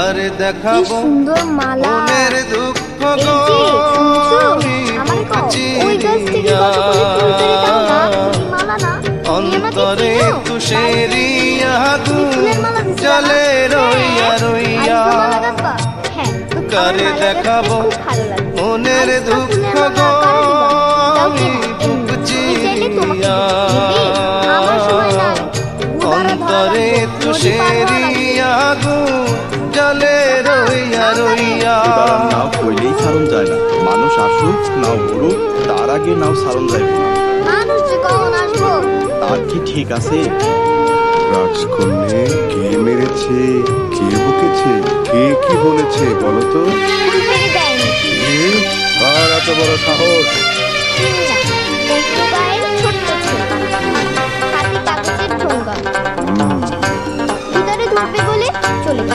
আরে দেখাবো সুন্দর মালা, মনের দুঃখ গো অন্তরে তুষেরি আগুন জ্বলে রইয়া রইয়া। কারে দেখাবো মনের দুঃখ গো আমি বুক চিরিয়া অন্তরে তুষেরি আগুন জ্বলে রইয়া রইয়া। নাও কইলেই সারণ যায় না, মানুষ আসুক নাও ঘুরুক তার আগে নাও সারণ যাইব না। মানুষ যে কখন আসবো তার কি ঠিক আছে? রাজকন্যে কে মেরেছে, কে বকেছে, কে কি বলেছে বলো তো? আর এত বড় সাহস! ভিতরে ঢুকবে বলে চলে যাবে।